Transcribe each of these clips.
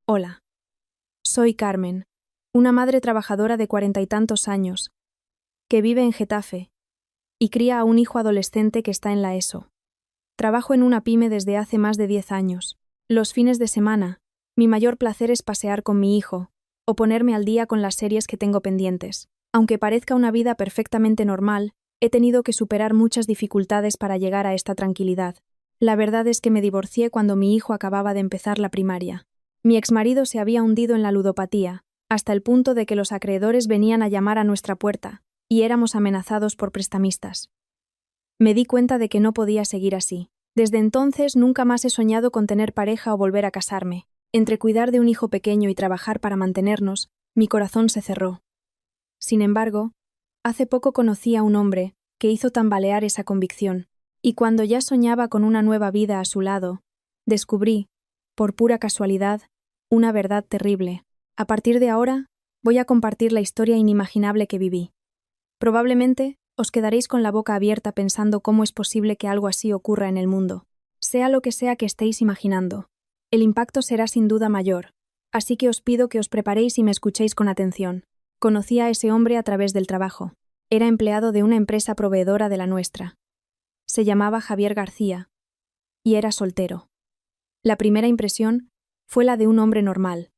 Hola. Soy Carmen, una madre trabajadora de 40 y tantos años, que vive en Getafe y cría a un hijo adolescente que está en la ESO. Trabajo en una pyme desde hace más de 10 años. Los fines de semana, mi mayor placer es pasear con mi hijo o ponerme al día con las series que tengo pendientes. Aunque parezca una vida perfectamente normal, he tenido que superar muchas dificultades para llegar a esta tranquilidad. La verdad es que me divorcié cuando mi hijo acababa de empezar la primaria. Mi exmarido se había hundido en la ludopatía, hasta el punto de que los acreedores venían a llamar a nuestra puerta, y éramos amenazados por prestamistas. Me di cuenta de que no podía seguir así. Desde entonces nunca más he soñado con tener pareja o volver a casarme. Entre cuidar de un hijo pequeño y trabajar para mantenernos, mi corazón se cerró. Sin embargo, hace poco conocí a un hombre que hizo tambalear esa convicción, y cuando ya soñaba con una nueva vida a su lado, descubrí, por pura casualidad, una verdad terrible. A partir de ahora, voy a compartir la historia inimaginable que viví. Probablemente os quedaréis con la boca abierta pensando cómo es posible que algo así ocurra en el mundo. Sea lo que sea que estéis imaginando, el impacto será sin duda mayor, así que os pido que os preparéis y me escuchéis con atención. Conocí a ese hombre a través del trabajo. Era empleado de una empresa proveedora de la nuestra. Se llamaba Javier García y era soltero. La primera impresión fue la de un hombre normal,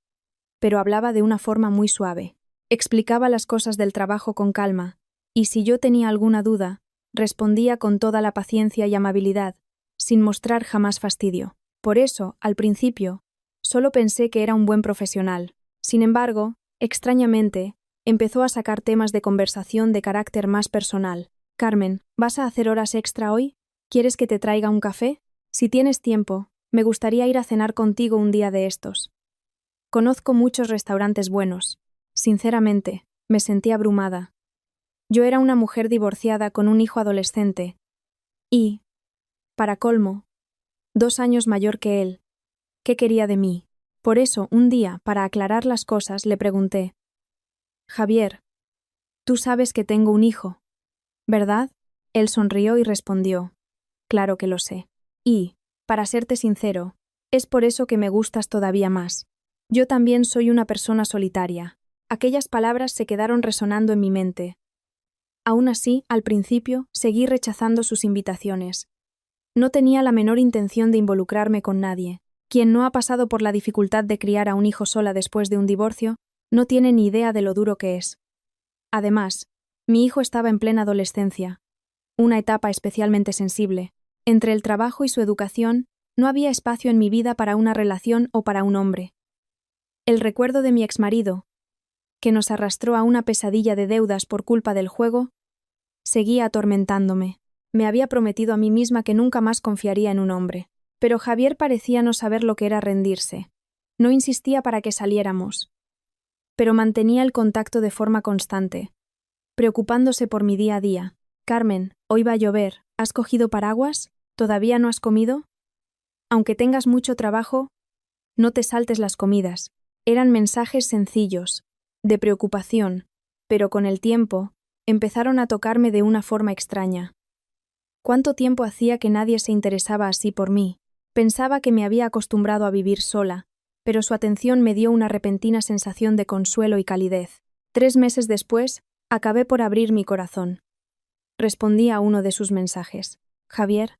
pero hablaba de una forma muy suave. Explicaba las cosas del trabajo con calma, y si yo tenía alguna duda, respondía con toda la paciencia y amabilidad, sin mostrar jamás fastidio. Por eso, al principio, solo pensé que era un buen profesional. Sin embargo, extrañamente, empezó a sacar temas de conversación de carácter más personal. Carmen, ¿vas a hacer horas extra hoy? ¿Quieres que te traiga un café? Si tienes tiempo, me gustaría ir a cenar contigo un día de estos. Conozco muchos restaurantes buenos. Sinceramente, me sentí abrumada. Yo era una mujer divorciada con un hijo adolescente y, para colmo, 2 años mayor que él. ¿Qué quería de mí? Por eso, un día, para aclarar las cosas, le pregunté: Javier, tú sabes que tengo un hijo, ¿verdad? Él sonrió y respondió: claro que lo sé. Y, para serte sincero, es por eso que me gustas todavía más. Yo también soy una persona solitaria. Aquellas palabras se quedaron resonando en mi mente. Aún así, al principio, seguí rechazando sus invitaciones. No tenía la menor intención de involucrarme con nadie. Quien no ha pasado por la dificultad de criar a un hijo sola después de un divorcio, no tiene ni idea de lo duro que es. Además, mi hijo estaba en plena adolescencia, una etapa especialmente sensible. Entre el trabajo y su educación, no había espacio en mi vida para una relación o para un hombre. El recuerdo de mi exmarido, que nos arrastró a una pesadilla de deudas por culpa del juego, seguía atormentándome. Me había prometido a mí misma que nunca más confiaría en un hombre. Pero Javier parecía no saber lo que era rendirse. No insistía para que saliéramos, pero mantenía el contacto de forma constante, preocupándose por mi día a día. Carmen, hoy va a llover. ¿Has cogido paraguas? ¿Todavía no has comido? Aunque tengas mucho trabajo, no te saltes las comidas. Eran mensajes sencillos, de preocupación, pero con el tiempo, empezaron a tocarme de una forma extraña. ¿Cuánto tiempo hacía que nadie se interesaba así por mí? Pensaba que me había acostumbrado a vivir sola, pero su atención me dio una repentina sensación de consuelo y calidez. 3 meses después, acabé por abrir mi corazón. Respondí a uno de sus mensajes. Javier,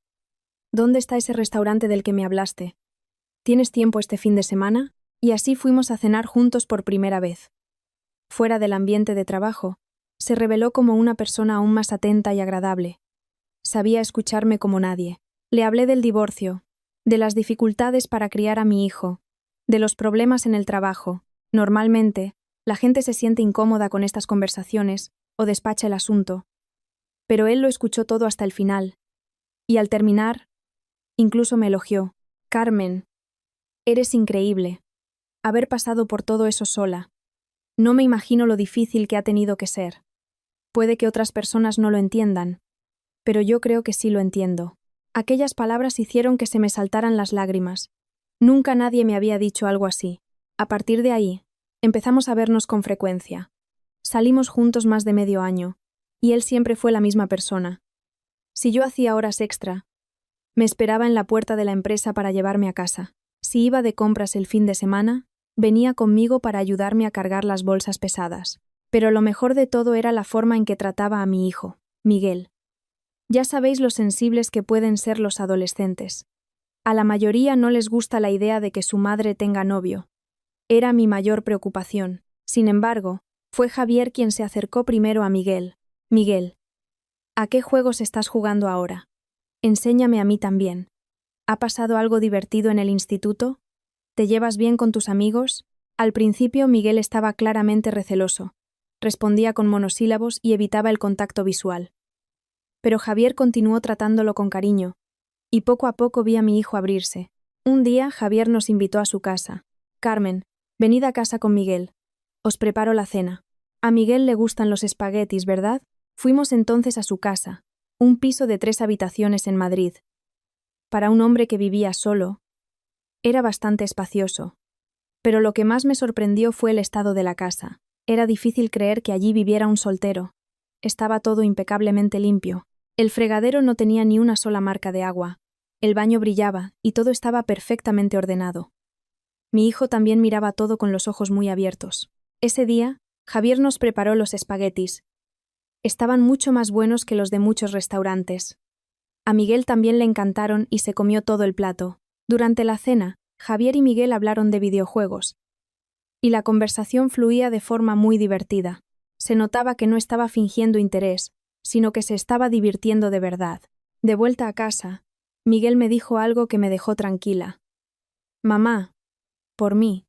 ¿dónde está ese restaurante del que me hablaste? ¿Tienes tiempo este fin de semana? Y así fuimos a cenar juntos por primera vez. Fuera del ambiente de trabajo, se reveló como una persona aún más atenta y agradable. Sabía escucharme como nadie. Le hablé del divorcio, de las dificultades para criar a mi hijo, de los problemas en el trabajo. Normalmente, la gente se siente incómoda con estas conversaciones o despacha el asunto. Pero él lo escuchó todo hasta el final. Y al terminar, incluso me elogió. Carmen, eres increíble. Haber pasado por todo eso sola. No me imagino lo difícil que ha tenido que ser. Puede que otras personas no lo entiendan, pero yo creo que sí lo entiendo. Aquellas palabras hicieron que se me saltaran las lágrimas. Nunca nadie me había dicho algo así. A partir de ahí, empezamos a vernos con frecuencia. Salimos juntos más de medio año, y él siempre fue la misma persona. Si yo hacía horas extra, me esperaba en la puerta de la empresa para llevarme a casa. Si iba de compras el fin de semana, Venía conmigo para ayudarme a cargar las bolsas pesadas. Pero lo mejor de todo era la forma en que trataba a mi hijo, Miguel. Ya sabéis lo sensibles que pueden ser los adolescentes. A la mayoría no les gusta la idea de que su madre tenga novio. Era mi mayor preocupación. Sin embargo, fue Javier quien se acercó primero a Miguel. Miguel, ¿a qué juegos estás jugando ahora? Enséñame a mí también. ¿Ha pasado algo divertido en el instituto? ¿Te llevas bien con tus amigos? Al principio Miguel estaba claramente receloso. Respondía con monosílabos y evitaba el contacto visual. Pero Javier continuó tratándolo con cariño, y poco a poco vi a mi hijo abrirse. Un día Javier nos invitó a su casa. Carmen, venid a casa con Miguel. Os preparo la cena. A Miguel le gustan los espaguetis, ¿verdad? Fuimos entonces a su casa, un piso de 3 habitaciones en Madrid. Para un hombre que vivía solo, era bastante espacioso. Pero lo que más me sorprendió fue el estado de la casa. Era difícil creer que allí viviera un soltero. Estaba todo impecablemente limpio. El fregadero no tenía ni una sola marca de agua. El baño brillaba y todo estaba perfectamente ordenado. Mi hijo también miraba todo con los ojos muy abiertos. Ese día, Javier nos preparó los espaguetis. Estaban mucho más buenos que los de muchos restaurantes. A Miguel también le encantaron y se comió todo el plato. Durante la cena, Javier y Miguel hablaron de videojuegos. Y la conversación fluía de forma muy divertida. Se notaba que no estaba fingiendo interés, sino que se estaba divirtiendo de verdad. De vuelta a casa, Miguel me dijo algo que me dejó tranquila. Mamá, por mí,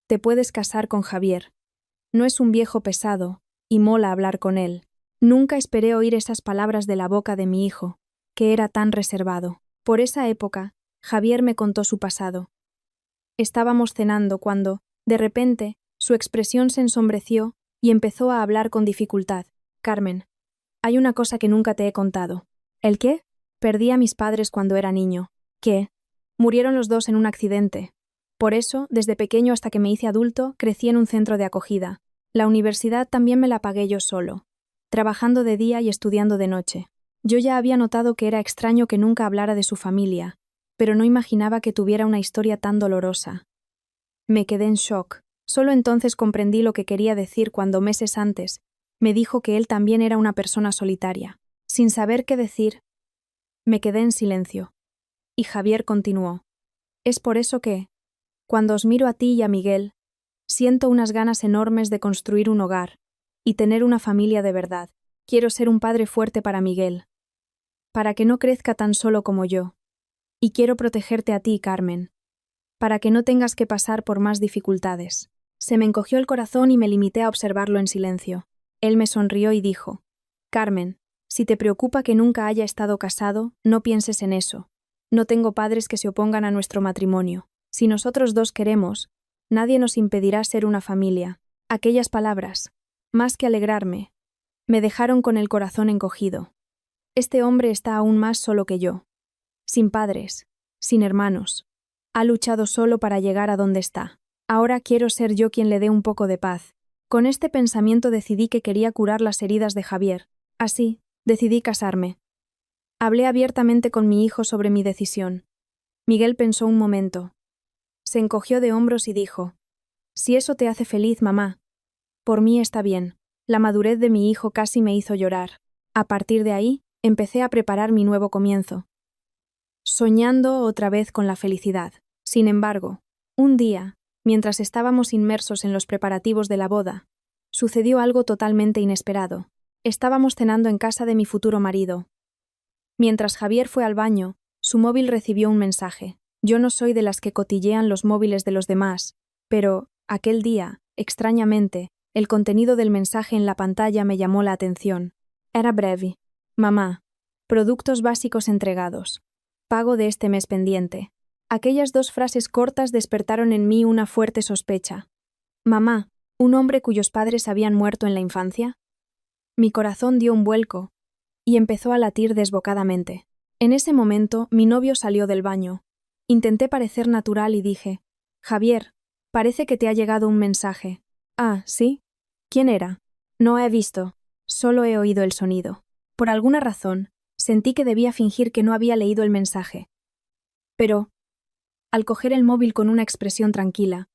te puedes casar con Javier. No es un viejo pesado, y mola hablar con él. Nunca esperé oír esas palabras de la boca de mi hijo, que era tan reservado. Por esa época, Javier me contó su pasado. Estábamos cenando cuando, de repente, su expresión se ensombreció y empezó a hablar con dificultad. Carmen, hay una cosa que nunca te he contado. ¿El qué? Perdí a mis padres cuando era niño. ¿Qué? Murieron los dos en un accidente. Por eso, desde pequeño hasta que me hice adulto, crecí en un centro de acogida. La universidad también me la pagué yo solo, trabajando de día y estudiando de noche. Yo ya había notado que era extraño que nunca hablara de su familia, pero no imaginaba que tuviera una historia tan dolorosa. Me quedé en shock. Solo entonces comprendí lo que quería decir cuando meses antes me dijo que él también era una persona solitaria. Sin saber qué decir, me quedé en silencio. Y Javier continuó. Es por eso que, cuando os miro a ti y a Miguel, siento unas ganas enormes de construir un hogar y tener una familia de verdad. Quiero ser un padre fuerte para Miguel, para que no crezca tan solo como yo. Y quiero protegerte a ti, Carmen, para que no tengas que pasar por más dificultades. Se me encogió el corazón y me limité a observarlo en silencio. Él me sonrió y dijo, Carmen, si te preocupa que nunca haya estado casado, no pienses en eso. No tengo padres que se opongan a nuestro matrimonio. Si nosotros dos queremos, nadie nos impedirá ser una familia. Aquellas palabras, más que alegrarme, me dejaron con el corazón encogido. Este hombre está aún más solo que yo. Sin padres, sin hermanos. Ha luchado solo para llegar a donde está. Ahora quiero ser yo quien le dé un poco de paz. Con este pensamiento decidí que quería curar las heridas de Javier. Así, decidí casarme. Hablé abiertamente con mi hijo sobre mi decisión. Miguel pensó un momento. Se encogió de hombros y dijo, si eso te hace feliz, mamá. Por mí está bien. La madurez de mi hijo casi me hizo llorar. A partir de ahí, empecé a preparar mi nuevo comienzo, soñando otra vez con la felicidad. Sin embargo, un día, mientras estábamos inmersos en los preparativos de la boda, sucedió algo totalmente inesperado. Estábamos cenando en casa de mi futuro marido. Mientras Javier fue al baño, su móvil recibió un mensaje. Yo no soy de las que cotillean los móviles de los demás, pero, aquel día, extrañamente, el contenido del mensaje en la pantalla me llamó la atención. Era breve. Mamá, productos básicos entregados. Pago de este mes pendiente. Aquellas 2 frases cortas despertaron en mí una fuerte sospecha. Mamá, ¿un hombre cuyos padres habían muerto en la infancia? Mi corazón dio un vuelco y empezó a latir desbocadamente. En ese momento, mi novio salió del baño. Intenté parecer natural y dije, Javier, parece que te ha llegado un mensaje. Ah, ¿sí? ¿Quién era? No he visto. Solo he oído el sonido. Por alguna razón, sentí que debía fingir que no había leído el mensaje. Pero, al coger el móvil con una expresión tranquila,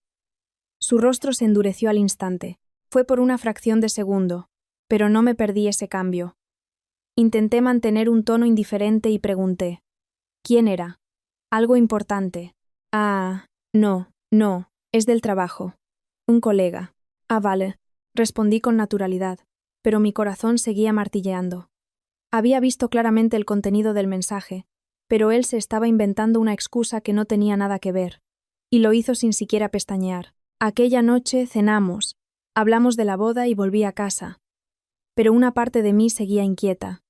Su rostro se endureció al instante. Fue por una fracción de segundo, pero no me perdí ese cambio. Intenté mantener un tono indiferente y pregunté: ¿quién era? Algo importante. Ah, no, es del trabajo. Un colega. Ah, vale, respondí con naturalidad, pero mi corazón seguía martilleando. Había visto claramente el contenido del mensaje, pero él se estaba inventando una excusa que no tenía nada que ver, y lo hizo sin siquiera pestañear. Aquella noche cenamos, hablamos de la boda y volví a casa. Pero una parte de mí seguía inquieta.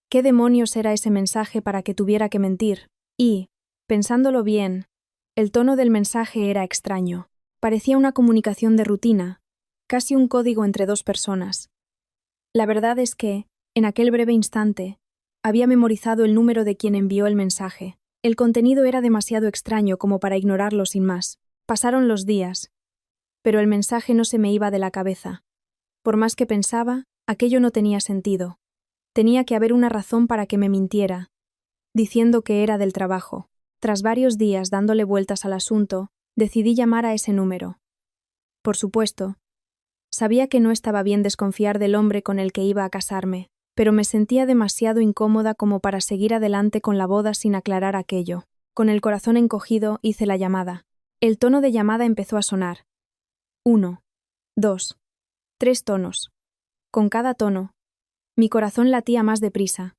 ¿Qué demonios era ese mensaje para que tuviera que mentir? Y, pensándolo bien, el tono del mensaje era extraño. Parecía una comunicación de rutina, casi un código entre dos personas. La verdad es que, en aquel breve instante, había memorizado el número de quien envió el mensaje. El contenido era demasiado extraño como para ignorarlo sin más. Pasaron los días, pero el mensaje no se me iba de la cabeza. Por más que pensaba, aquello no tenía sentido. Tenía que haber una razón para que me mintiera, diciendo que era del trabajo. Tras varios días dándole vueltas al asunto, decidí llamar a ese número. Por supuesto, sabía que no estaba bien desconfiar del hombre con el que iba a casarme, pero me sentía demasiado incómoda como para seguir adelante con la boda sin aclarar aquello. Con el corazón encogido hice la llamada. El tono de llamada empezó a sonar. 1, 2, 3 tonos. Con cada tono, mi corazón latía más deprisa.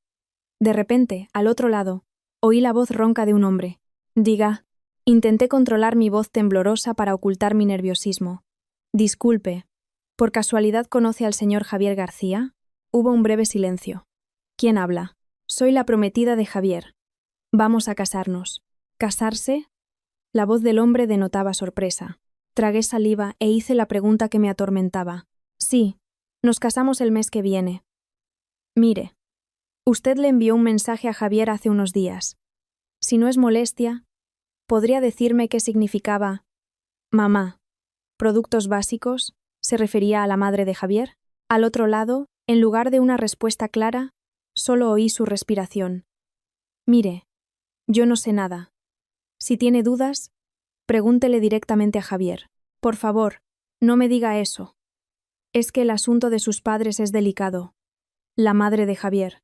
De repente, al otro lado, oí la voz ronca de un hombre. Diga. Intenté controlar mi voz temblorosa para ocultar mi nerviosismo. Disculpe, ¿por casualidad conoce al señor Javier García? Hubo un breve silencio. ¿Quién habla? Soy la prometida de Javier. Vamos a casarnos. ¿Casarse? La voz del hombre denotaba sorpresa. Tragué saliva e hice la pregunta que me atormentaba. Sí, nos casamos el mes que viene. Mire, usted le envió un mensaje a Javier hace unos días. Si no es molestia, ¿podría decirme qué significaba? Mamá. ¿Productos básicos? ¿Se refería a la madre de Javier? Al otro lado, en lugar de una respuesta clara, solo oí su respiración. Mire, yo no sé nada. Si tiene dudas, pregúntele directamente a Javier. Por favor, no me diga eso. Es que el asunto de sus padres es delicado. La madre de Javier.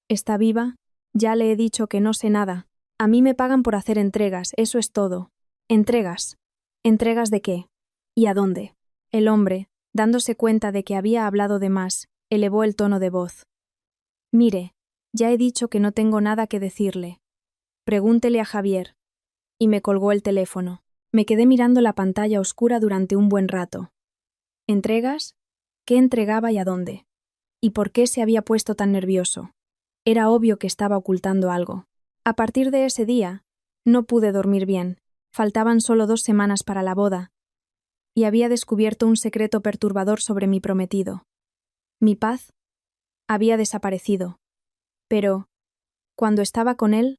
¿Está viva? Ya le he dicho que no sé nada. A mí me pagan por hacer entregas, eso es todo. ¿Entregas? ¿Entregas de qué? ¿Y a dónde? El hombre, dándose cuenta de que había hablado de más, elevó el tono de voz. Mire, ya he dicho que no tengo nada que decirle. Pregúntele a Javier. Y me colgó el teléfono. Me quedé mirando la pantalla oscura durante un buen rato. ¿Entregas? ¿Qué entregaba y a dónde? ¿Y por qué se había puesto tan nervioso? Era obvio que estaba ocultando algo. A partir de ese día, no pude dormir bien. Faltaban solo 2 semanas para la boda, y había descubierto un secreto perturbador sobre mi prometido. Mi paz había desaparecido, pero, cuando estaba con él,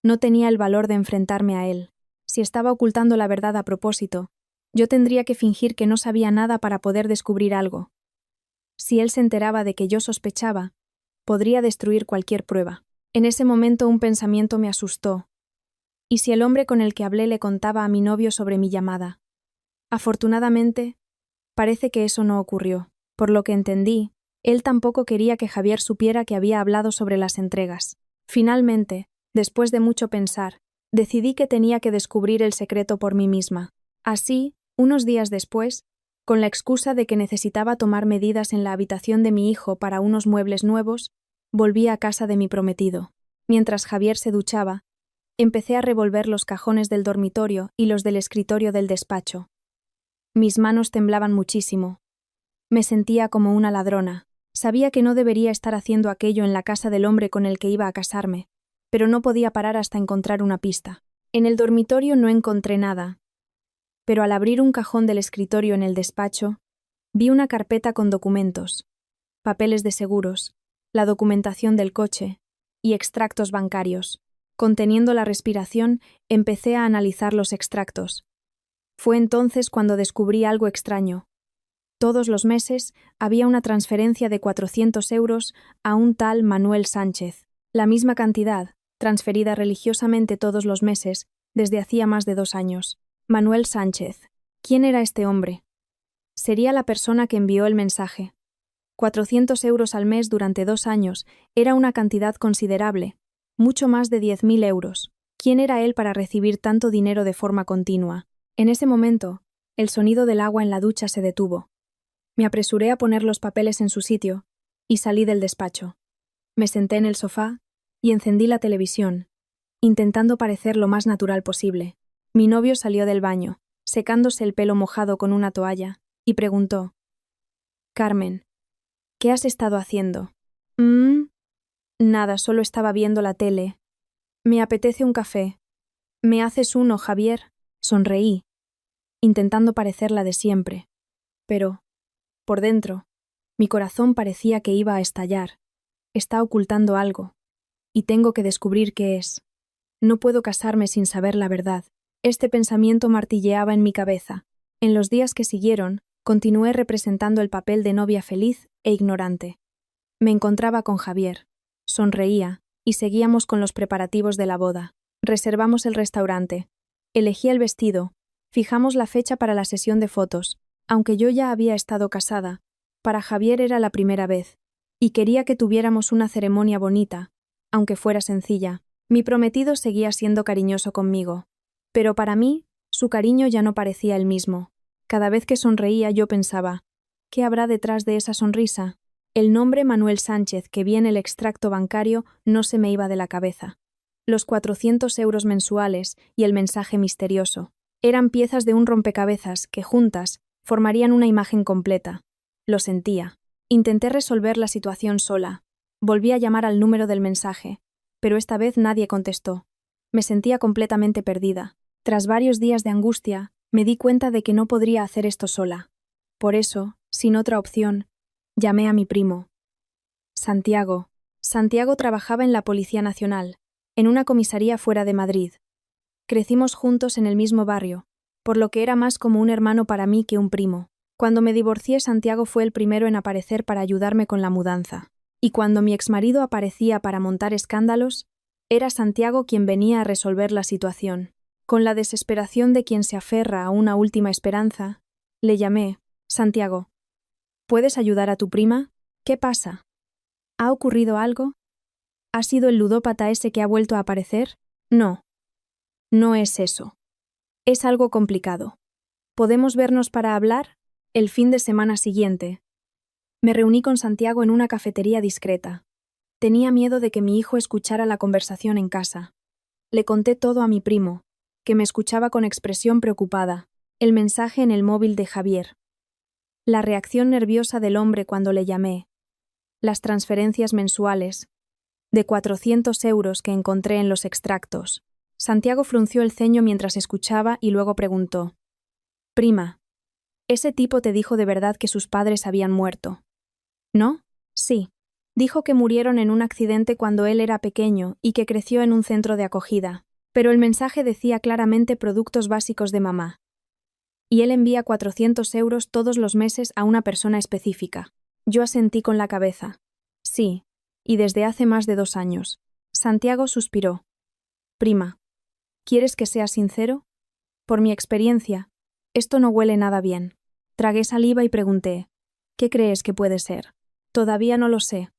no tenía el valor de enfrentarme a él. Si estaba ocultando la verdad a propósito, yo tendría que fingir que no sabía nada para poder descubrir algo. Si él se enteraba de que yo sospechaba, podría destruir cualquier prueba. En ese momento un pensamiento me asustó. ¿Y si el hombre con el que hablé le contaba a mi novio sobre mi llamada? Afortunadamente, parece que eso no ocurrió. Por lo que entendí, él tampoco quería que Javier supiera que había hablado sobre las entregas. Finalmente, después de mucho pensar, decidí que tenía que descubrir el secreto por mí misma. Así, unos días después, con la excusa de que necesitaba tomar medidas en la habitación de mi hijo para unos muebles nuevos, volví a casa de mi prometido. Mientras Javier se duchaba, empecé a revolver los cajones del dormitorio y los del escritorio del despacho. Mis manos temblaban muchísimo. Me sentía como una ladrona. Sabía que no debería estar haciendo aquello en la casa del hombre con el que iba a casarme, pero no podía parar hasta encontrar una pista. En el dormitorio no encontré nada, pero al abrir un cajón del escritorio en el despacho, vi una carpeta con documentos, papeles de seguros, la documentación del coche y extractos bancarios. Conteniendo la respiración, empecé a analizar los extractos. Fue entonces cuando descubrí algo extraño. Todos los meses había una transferencia de 400 euros a un tal Manuel Sánchez. La misma cantidad, transferida religiosamente todos los meses, desde hacía más de 2 años. Manuel Sánchez, ¿Quién era este hombre? Sería la persona que envió el mensaje. 400 euros al mes durante 2 años era una cantidad considerable, mucho más de 10.000 euros. ¿Quién era él para recibir tanto dinero de forma continua? En ese momento, el sonido del agua en la ducha se detuvo. Me apresuré a poner los papeles en su sitio y salí del despacho. Me senté en el sofá y encendí la televisión, intentando parecer lo más natural posible. Mi novio salió del baño, secándose el pelo mojado con una toalla, y preguntó: «Carmen, ¿qué has estado haciendo?» Nada, solo estaba viendo la tele. «Me apetece un café». «¿Me haces uno, Javier?» Sonreí, intentando parecer la de siempre. Pero, por dentro, mi corazón parecía que iba a estallar. Está ocultando algo, y tengo que descubrir qué es. No puedo casarme sin saber la verdad. Este pensamiento martilleaba en mi cabeza. En los días que siguieron, continué representando el papel de novia feliz e ignorante. Me encontraba con Javier. Sonreía, y seguíamos con los preparativos de la boda. Reservamos el restaurante. Elegí el vestido. Fijamos la fecha para la sesión de fotos. Aunque yo ya había estado casada, para Javier era la primera vez, y quería que tuviéramos una ceremonia bonita, aunque fuera sencilla. Mi prometido seguía siendo cariñoso conmigo, pero para mí, su cariño ya no parecía el mismo. Cada vez que sonreía yo pensaba: ¿qué habrá detrás de esa sonrisa? El nombre Manuel Sánchez que vi en el extracto bancario no se me iba de la cabeza. Los 400 euros mensuales y el mensaje misterioso eran piezas de un rompecabezas que, juntas, formarían una imagen completa. Lo sentía. Intenté resolver la situación sola. Volví a llamar al número del mensaje, pero esta vez nadie contestó. Me sentía completamente perdida. Tras varios días de angustia, me di cuenta de que no podría hacer esto sola. Por eso, sin otra opción, llamé a mi primo. Santiago. Santiago trabajaba en la Policía Nacional, en una comisaría fuera de Madrid. Crecimos juntos en el mismo barrio, por lo que era más como un hermano para mí que un primo. Cuando me divorcié, Santiago fue el primero en aparecer para ayudarme con la mudanza. Y cuando mi exmarido aparecía para montar escándalos, era Santiago quien venía a resolver la situación. Con la desesperación de quien se aferra a una última esperanza, le llamé: «Santiago, ¿puedes ayudar a tu prima? ¿Qué pasa? ¿Ha ocurrido algo? ¿Ha sido el ludópata ese que ha vuelto a aparecer?» «No. No es eso. Es algo complicado. ¿Podemos vernos para hablar?» El fin de semana siguiente, me reuní con Santiago en una cafetería discreta. Tenía miedo de que mi hijo escuchara la conversación en casa. Le conté todo a mi primo, que me escuchaba con expresión preocupada, el mensaje en el móvil de Javier, la reacción nerviosa del hombre cuando le llamé, las transferencias mensuales, de 400 euros que encontré en los extractos. Santiago frunció el ceño mientras escuchaba y luego preguntó: «Prima, ¿ese tipo te dijo de verdad que sus padres habían muerto?» «¿No? Sí. Dijo que murieron en un accidente cuando él era pequeño y que creció en un centro de acogida. Pero el mensaje decía claramente productos básicos de mamá. Y él envía 400 euros todos los meses a una persona específica». Yo asentí con la cabeza. «Sí, y desde hace más de 2 años». Santiago suspiró. «Prima, ¿quieres que sea sincero? Por mi experiencia, esto no huele nada bien». Tragué saliva y pregunté: «¿Qué crees que puede ser?» «Todavía no lo sé.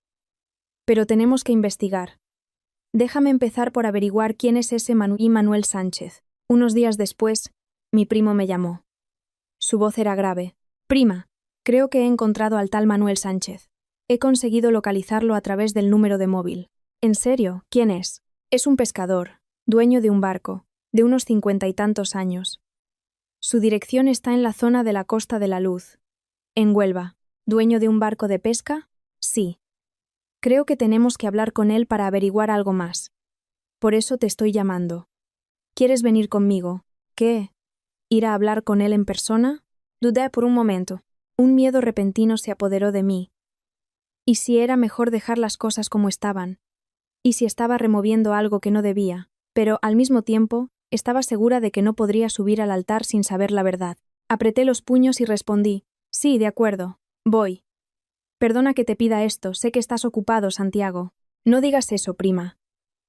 Pero tenemos que investigar. Déjame empezar por averiguar quién es ese Manuel Sánchez». Unos días después, mi primo me llamó. Su voz era grave. «Prima, creo que he encontrado al tal Manuel Sánchez. He conseguido localizarlo a través del número de móvil». «¿En serio? ¿Quién es?» «Es un pescador, dueño de un barco, de unos 50 y tantos años. Su dirección está en la zona de la Costa de la Luz, en Huelva». «¿Dueño de un barco de pesca?» «Sí. Creo que tenemos que hablar con él para averiguar algo más. Por eso te estoy llamando. ¿Quieres venir conmigo?» «¿Qué? ¿Ir a hablar con él en persona?» Dudé por un momento. Un miedo repentino se apoderó de mí. ¿Y si era mejor dejar las cosas como estaban? ¿Y si estaba removiendo algo que no debía? Pero, al mismo tiempo, estaba segura de que no podría subir al altar sin saber la verdad. Apreté los puños y respondí: «Sí, de acuerdo. Voy». «Perdona que te pida esto, sé que estás ocupado, Santiago». «No digas eso, prima.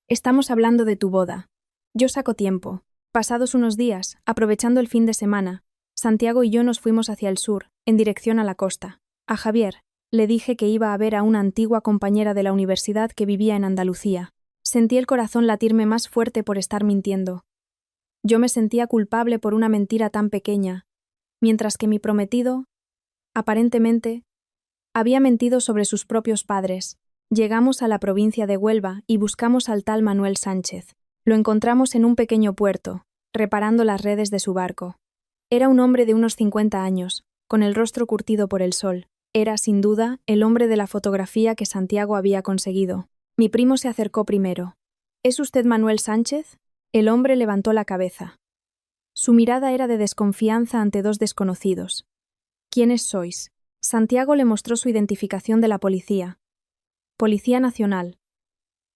Estamos hablando de tu boda. Yo saco tiempo». Pasados unos días, aprovechando el fin de semana, Santiago y yo nos fuimos hacia el sur, en dirección a la costa. A Javier le dije que iba a ver a una antigua compañera de la universidad que vivía en Andalucía. Sentí el corazón latirme más fuerte por estar mintiendo. Yo me sentía culpable por una mentira tan pequeña, mientras que mi prometido, aparentemente, había mentido sobre sus propios padres. Llegamos a la provincia de Huelva y buscamos al tal Manuel Sánchez. Lo encontramos en un pequeño puerto, reparando las redes de su barco. Era un hombre de unos 50 años, con el rostro curtido por el sol. Era, sin duda, el hombre de la fotografía que Santiago había conseguido. Mi primo se acercó primero. ¿Es usted Manuel Sánchez? El hombre levantó la cabeza. Su mirada era de desconfianza ante dos desconocidos. ¿Quiénes sois? Santiago le mostró su identificación de la policía. Policía Nacional.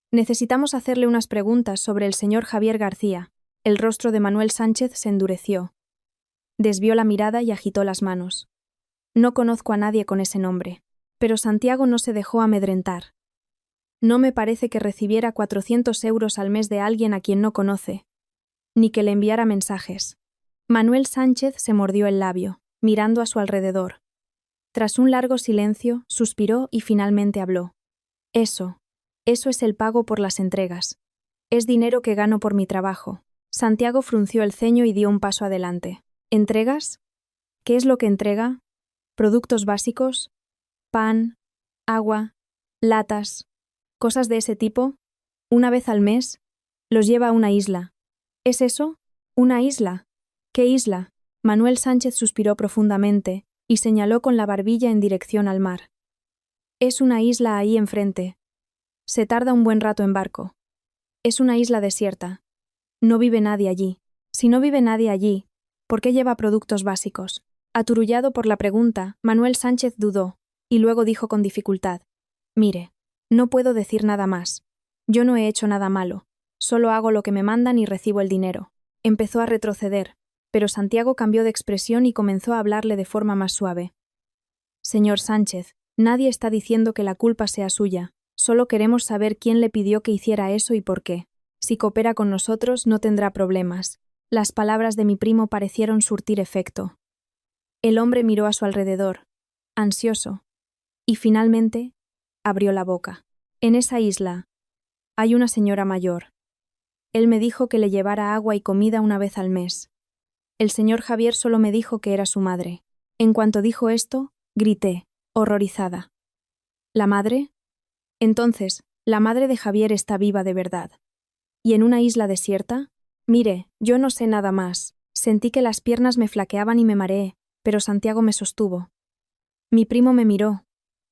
Necesitamos hacerle unas preguntas sobre el señor Javier García. El rostro de Manuel Sánchez se endureció. Desvió la mirada y agitó las manos. No conozco a nadie con ese nombre. Pero Santiago no se dejó amedrentar. No me parece que recibiera 400 euros al mes de alguien a quien no conoce, ni que le enviara mensajes. Manuel Sánchez se mordió el labio, mirando a su alrededor. Tras un largo silencio, suspiró y finalmente habló. Eso es el pago por las entregas. Es dinero que gano por mi trabajo. Santiago frunció el ceño y dio un paso adelante. ¿Entregas? ¿Qué es lo que entrega? ¿Productos básicos? ¿Pan? ¿Agua? ¿Latas? ¿Cosas de ese tipo? ¿Una vez al mes? Los lleva a una isla. ¿Es eso? ¿Una isla? ¿Qué isla? Manuel Sánchez suspiró profundamente y señaló con la barbilla en dirección al mar. Es una isla ahí enfrente. Se tarda un buen rato en barco. Es una isla desierta. No vive nadie allí. Si no vive nadie allí, ¿por qué lleva productos básicos? Aturullado por la pregunta, Manuel Sánchez dudó, y luego dijo con dificultad. Mire, no puedo decir nada más. Yo no he hecho nada malo. Solo hago lo que me mandan y recibo el dinero. Empezó a retroceder, pero Santiago cambió de expresión y comenzó a hablarle de forma más suave. Señor Sánchez, nadie está diciendo que la culpa sea suya. Solo queremos saber quién le pidió que hiciera eso y por qué. Si coopera con nosotros, no tendrá problemas. Las palabras de mi primo parecieron surtir efecto. El hombre miró a su alrededor, ansioso, y finalmente abrió la boca. En esa isla hay una señora mayor. Él me dijo que le llevara agua y comida una vez al mes. El señor Javier solo me dijo que era su madre. En cuanto dijo esto, grité, horrorizada. ¿La madre? Entonces, la madre de Javier está viva de verdad. ¿Y en una isla desierta? Mire, yo no sé nada más. Sentí que las piernas me flaqueaban y me mareé, pero Santiago me sostuvo. Mi primo me miró,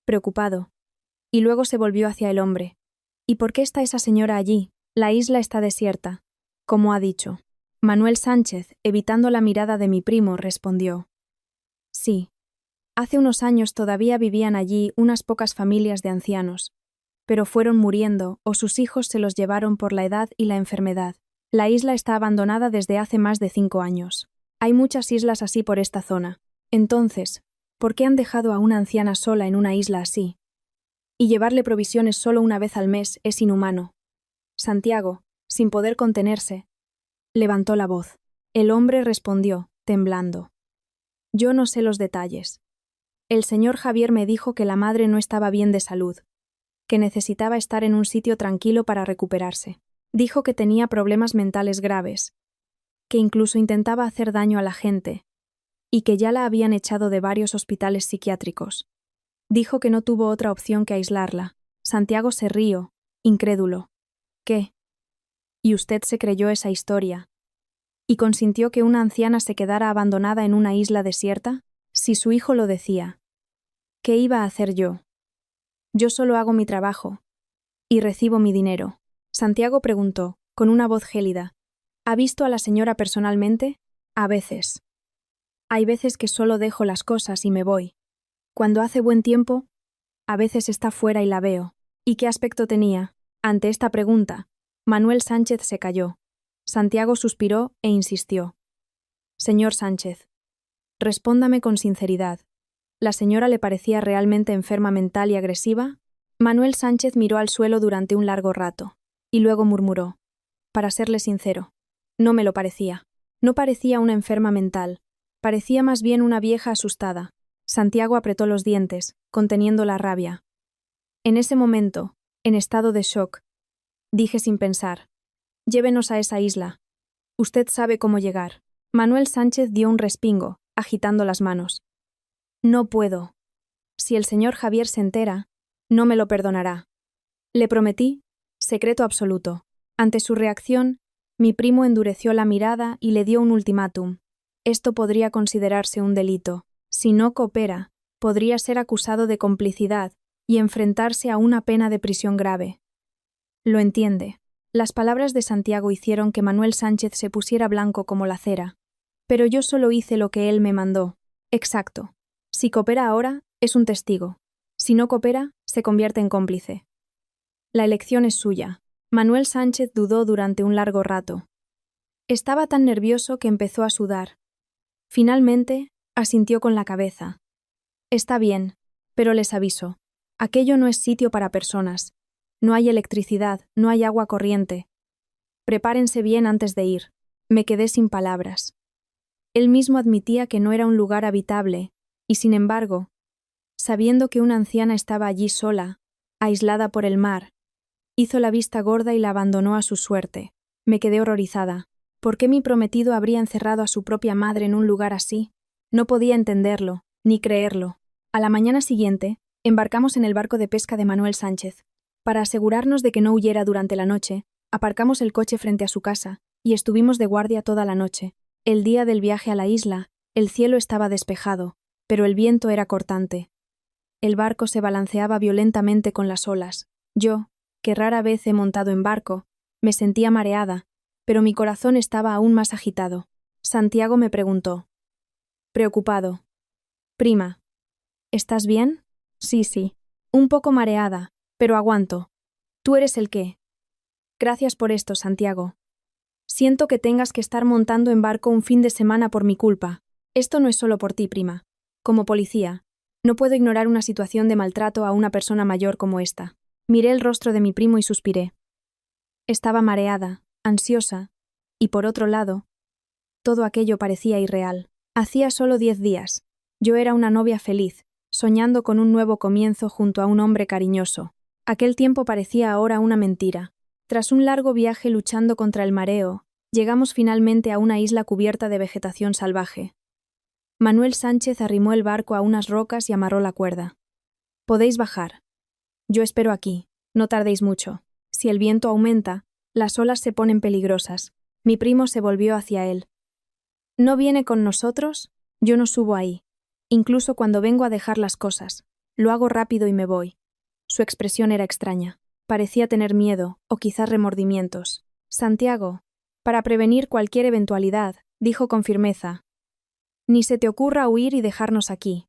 preocupado, y luego se volvió hacia el hombre. ¿Y por qué está esa señora allí? La isla está desierta, como ha dicho. Manuel Sánchez, evitando la mirada de mi primo, respondió. Sí. Hace unos años todavía vivían allí unas pocas familias de ancianos, pero fueron muriendo o sus hijos se los llevaron por la edad y la enfermedad. La isla está abandonada desde hace más de 5 años. Hay muchas islas así por esta zona. Entonces, ¿por qué han dejado a una anciana sola en una isla así? Y llevarle provisiones solo una vez al mes es inhumano. Santiago, sin poder contenerse, levantó la voz. El hombre respondió, temblando. Yo no sé los detalles. El señor Javier me dijo que la madre no estaba bien de salud, que necesitaba estar en un sitio tranquilo para recuperarse. Dijo que tenía problemas mentales graves, que incluso intentaba hacer daño a la gente, y que ya la habían echado de varios hospitales psiquiátricos. Dijo que no tuvo otra opción que aislarla. Santiago se rió, incrédulo. ¿Qué? ¿Y usted se creyó esa historia? ¿Y consintió que una anciana se quedara abandonada en una isla desierta? Si su hijo lo decía, ¿qué iba a hacer yo? Yo solo hago mi trabajo, y recibo mi dinero. Santiago preguntó, con una voz gélida. ¿Ha visto a la señora personalmente? A veces. Hay veces que solo dejo las cosas y me voy. Cuando hace buen tiempo, a veces está fuera y la veo. ¿Y qué aspecto tenía? Ante esta pregunta, Manuel Sánchez se calló. Santiago suspiró e insistió. Señor Sánchez, respóndame con sinceridad. ¿La señora le parecía realmente enferma mental y agresiva? Manuel Sánchez miró al suelo durante un largo rato, y luego murmuró. Para serle sincero, no me lo parecía. No parecía una enferma mental. Parecía más bien una vieja asustada. Santiago apretó los dientes, conteniendo la rabia. En ese momento, en estado de shock, dije sin pensar: «Llévenos a esa isla. Usted sabe cómo llegar». Manuel Sánchez dio un respingo, agitando las manos. «No puedo. Si el señor Javier se entera, no me lo perdonará». Le prometí, secreto absoluto. Ante su reacción, mi primo endureció la mirada y le dio un ultimátum. Esto podría considerarse un delito. Si no coopera, podría ser acusado de complicidad y enfrentarse a una pena de prisión grave. Lo entiende. Las palabras de Santiago hicieron que Manuel Sánchez se pusiera blanco como la cera. Pero yo solo hice lo que él me mandó. Exacto. Si coopera ahora, es un testigo. Si no coopera, se convierte en cómplice. La elección es suya. Manuel Sánchez dudó durante un largo rato. Estaba tan nervioso que empezó a sudar. Finalmente, asintió con la cabeza. Está bien, pero les aviso. Aquello no es sitio para personas. No hay electricidad, no hay agua corriente. Prepárense bien antes de ir. Me quedé sin palabras. Él mismo admitía que no era un lugar habitable, y sin embargo, sabiendo que una anciana estaba allí sola, aislada por el mar, hizo la vista gorda y la abandonó a su suerte. Me quedé horrorizada. ¿Por qué mi prometido habría encerrado a su propia madre en un lugar así? No podía entenderlo, ni creerlo. A la mañana siguiente, embarcamos en el barco de pesca de Manuel Sánchez. Para asegurarnos de que no huyera durante la noche, aparcamos el coche frente a su casa y estuvimos de guardia toda la noche. El día del viaje a la isla, el cielo estaba despejado, pero el viento era cortante. El barco se balanceaba violentamente con las olas. Yo, que rara vez he montado en barco, me sentía mareada, pero mi corazón estaba aún más agitado. Santiago me preguntó, preocupado: «Prima, ¿estás bien?» Sí, un poco mareada, pero aguanto. ¿Tú eres el qué? Gracias por esto, Santiago. Siento que tengas que estar montando en barco un fin de semana por mi culpa. Esto no es solo por ti, prima. Como policía, no puedo ignorar una situación de maltrato a una persona mayor como esta». Miré el rostro de mi primo y suspiré. Estaba mareada, ansiosa, y por otro lado, todo aquello parecía irreal. Hacía solo 10 días. Yo era una novia feliz, soñando con un nuevo comienzo junto a un hombre cariñoso. Aquel tiempo parecía ahora una mentira. Tras un largo viaje luchando contra el mareo, llegamos finalmente a una isla cubierta de vegetación salvaje. Manuel Sánchez arrimó el barco a unas rocas y amarró la cuerda. «Podéis bajar. Yo espero aquí, no tardéis mucho. Si el viento aumenta, las olas se ponen peligrosas». Mi primo se volvió hacia él. «¿No viene con nosotros? Yo no subo ahí. Incluso cuando vengo a dejar las cosas. Lo hago rápido y me voy». Su expresión era extraña. Parecía tener miedo, o quizás remordimientos. «Santiago, para prevenir cualquier eventualidad», dijo con firmeza, «ni se te ocurra huir y dejarnos aquí.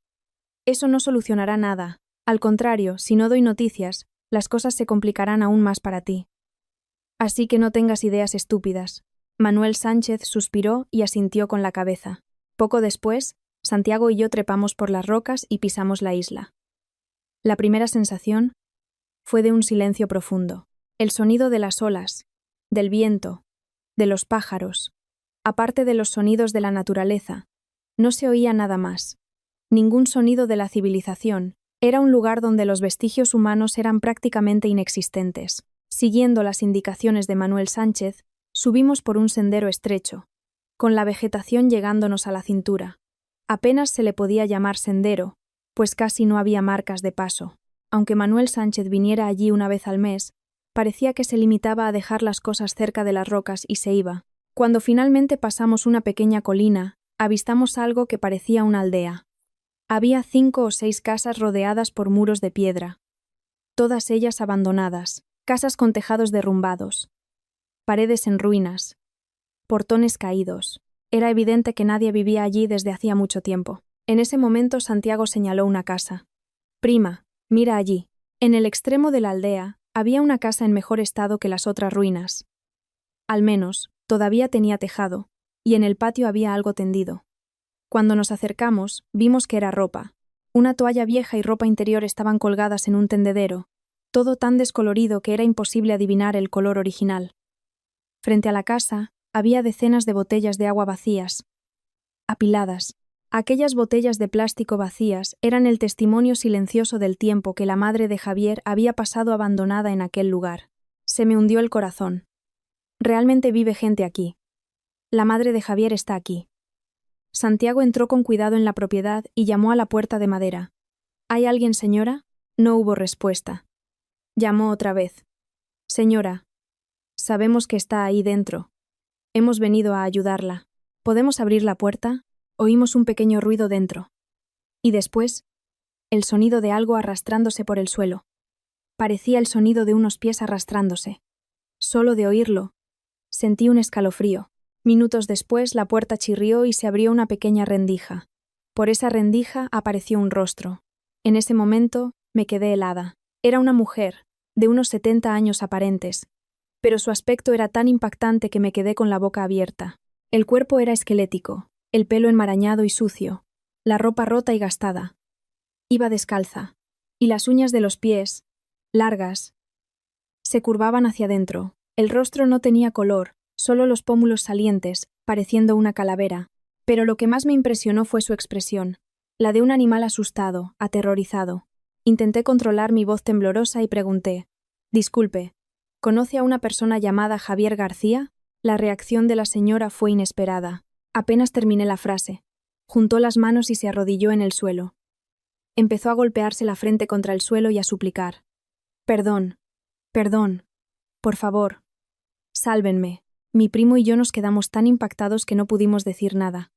Eso no solucionará nada. Al contrario, si no doy noticias, las cosas se complicarán aún más para ti. Así que no tengas ideas estúpidas». Manuel Sánchez suspiró y asintió con la cabeza. Poco después, Santiago y yo trepamos por las rocas y pisamos la isla. La primera sensación fue de un silencio profundo. El sonido de las olas, del viento, de los pájaros, aparte de los sonidos de la naturaleza, no se oía nada más. Ningún sonido de la civilización. Era un lugar donde los vestigios humanos eran prácticamente inexistentes. Siguiendo las indicaciones de Manuel Sánchez, subimos por un sendero estrecho, con la vegetación llegándonos a la cintura. Apenas se le podía llamar sendero, pues casi no había marcas de paso. Aunque Manuel Sánchez viniera allí una vez al mes, parecía que se limitaba a dejar las cosas cerca de las rocas y se iba. Cuando finalmente pasamos una pequeña colina, avistamos algo que parecía una aldea. Había 5 o 6 casas rodeadas por muros de piedra, todas ellas abandonadas, casas con tejados derrumbados, paredes en ruinas, portones caídos. Era evidente que nadie vivía allí desde hacía mucho tiempo. En ese momento Santiago señaló una casa. «Prima, mira allí». En el extremo de la aldea había una casa en mejor estado que las otras ruinas. Al menos, todavía tenía tejado, y en el patio había algo tendido. Cuando nos acercamos, vimos que era ropa. Una toalla vieja y ropa interior estaban colgadas en un tendedero, todo tan descolorido que era imposible adivinar el color original. Frente a la casa había decenas de botellas de agua vacías, apiladas, Aquellas botellas de plástico vacías eran el testimonio silencioso del tiempo que la madre de Javier había pasado abandonada en aquel lugar. Se me hundió el corazón. Realmente vive gente aquí. La madre de Javier está aquí. Santiago entró con cuidado en la propiedad y llamó a la puerta de madera. ¿Hay alguien, señora? No hubo respuesta. Llamó otra vez. Señora, sabemos que está ahí dentro. Hemos venido a ayudarla. ¿Podemos abrir la puerta? Oímos un pequeño ruido dentro. Y después, el sonido de algo arrastrándose por el suelo. Parecía el sonido de unos pies arrastrándose. Solo de oírlo, sentí un escalofrío. Minutos después, la puerta chirrió y se abrió una pequeña rendija. Por esa rendija apareció un rostro. En ese momento, me quedé helada. Era una mujer, de unos 70 años aparentes, pero su aspecto era tan impactante que me quedé con la boca abierta. El cuerpo era esquelético, el pelo enmarañado y sucio, la ropa rota y gastada. Iba descalza, y las uñas de los pies, largas, se curvaban hacia adentro. El rostro no tenía color, solo los pómulos salientes, pareciendo una calavera. Pero lo que más me impresionó fue su expresión, la de un animal asustado, aterrorizado. Intenté controlar mi voz temblorosa y pregunté: «Disculpe, ¿conoce a una persona llamada Javier García?» La reacción de la señora fue inesperada. Apenas terminé la frase. Juntó las manos y se arrodilló en el suelo. Empezó a golpearse la frente contra el suelo y a suplicar: «Perdón, perdón, por favor, sálvenme». Mi primo y yo nos quedamos tan impactados que no pudimos decir nada.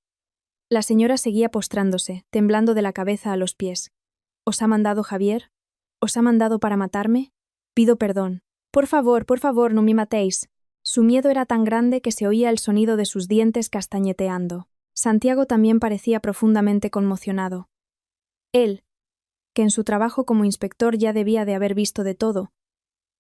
La señora seguía postrándose, temblando de la cabeza a los pies. «¿Os ha mandado Javier? ¿Os ha mandado para matarme? Pido perdón. Por favor, no me matéis». Su miedo era tan grande que se oía el sonido de sus dientes castañeteando. Santiago también parecía profundamente conmocionado. Él, que en su trabajo como inspector ya debía de haber visto de todo,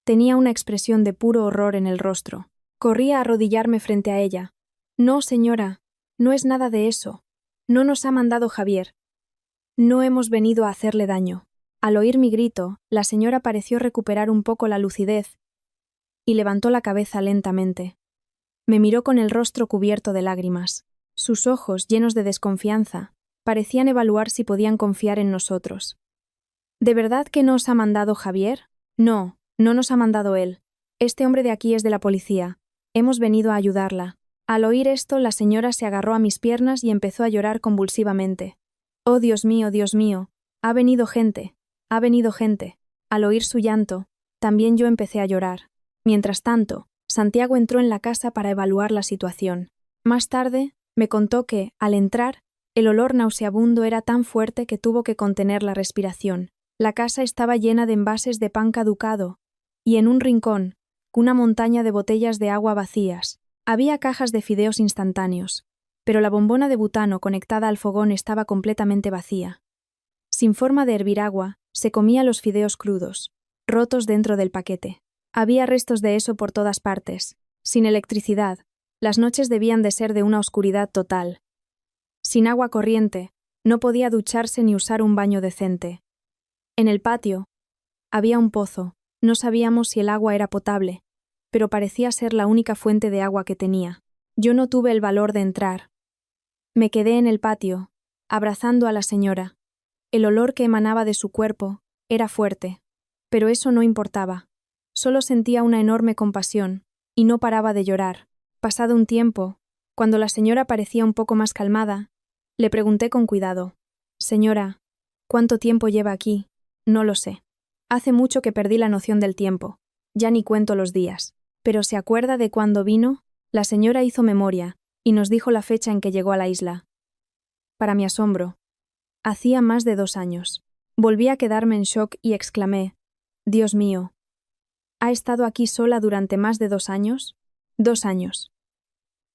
tenía una expresión de puro horror en el rostro. Corrí a arrodillarme frente a ella. «No, señora, no es nada de eso. No nos ha mandado Javier. No hemos venido a hacerle daño». Al oír mi grito, la señora pareció recuperar un poco la lucidez y levantó la cabeza lentamente. Me miró con el rostro cubierto de lágrimas. Sus ojos, llenos de desconfianza, parecían evaluar si podían confiar en nosotros. «¿De verdad que no os ha mandado Javier?» «No, no nos ha mandado él. Este hombre de aquí es de la policía. Hemos venido a ayudarla». Al oír esto, la señora se agarró a mis piernas y empezó a llorar convulsivamente. «Oh, Dios mío, ha venido gente, ha venido gente». Al oír su llanto, también yo empecé a llorar. Mientras tanto, Santiago entró en la casa para evaluar la situación. Más tarde, me contó que, al entrar, el olor nauseabundo era tan fuerte que tuvo que contener la respiración. La casa estaba llena de envases de pan caducado, y en un rincón, una montaña de botellas de agua vacías. Había cajas de fideos instantáneos, pero la bombona de butano conectada al fogón estaba completamente vacía. Sin forma de hervir agua, se comía los fideos crudos, rotos dentro del paquete. Había restos de eso por todas partes. Sin electricidad, las noches debían de ser de una oscuridad total. Sin agua corriente, no podía ducharse ni usar un baño decente. En el patio, había un pozo. No sabíamos si el agua era potable, pero parecía ser la única fuente de agua que tenía. Yo no tuve el valor de entrar. Me quedé en el patio, abrazando a la señora. El olor que emanaba de su cuerpo era fuerte, pero eso no importaba. Solo sentía una enorme compasión, y no paraba de llorar. Pasado un tiempo, cuando la señora parecía un poco más calmada, le pregunté con cuidado: «Señora, ¿cuánto tiempo lleva aquí?» «No lo sé. Hace mucho que perdí la noción del tiempo. Ya ni cuento los días. ¿Pero se acuerda de cuándo vino?» La señora hizo memoria, y nos dijo la fecha en que llegó a la isla. Para mi asombro, hacía más de 2 años. Volví a quedarme en shock y exclamé: «Dios mío, ¿ha estado aquí sola durante más de 2 años?» 2 años.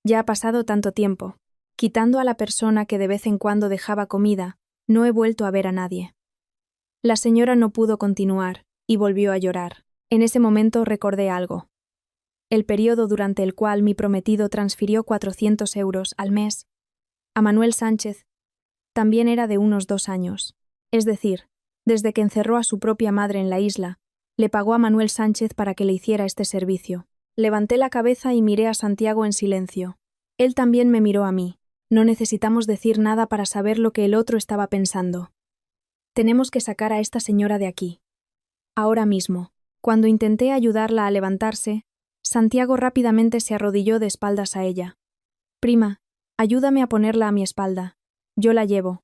Ya ha pasado tanto tiempo. Quitando a la persona que de vez en cuando dejaba comida, no he vuelto a ver a nadie. La señora no pudo continuar, y volvió a llorar. En ese momento recordé algo. El periodo durante el cual mi prometido transfirió 400 euros al mes a Manuel Sánchez también era de unos 2 años. Es decir, desde que encerró a su propia madre en la isla, le pagó a Manuel Sánchez para que le hiciera este servicio. Levanté la cabeza y miré a Santiago en silencio. Él también me miró a mí. No necesitamos decir nada para saber lo que el otro estaba pensando. Tenemos que sacar a esta señora de aquí. Ahora mismo. Cuando intenté ayudarla a levantarse, Santiago rápidamente se arrodilló de espaldas a ella. Prima, ayúdame a ponerla a mi espalda. Yo la llevo.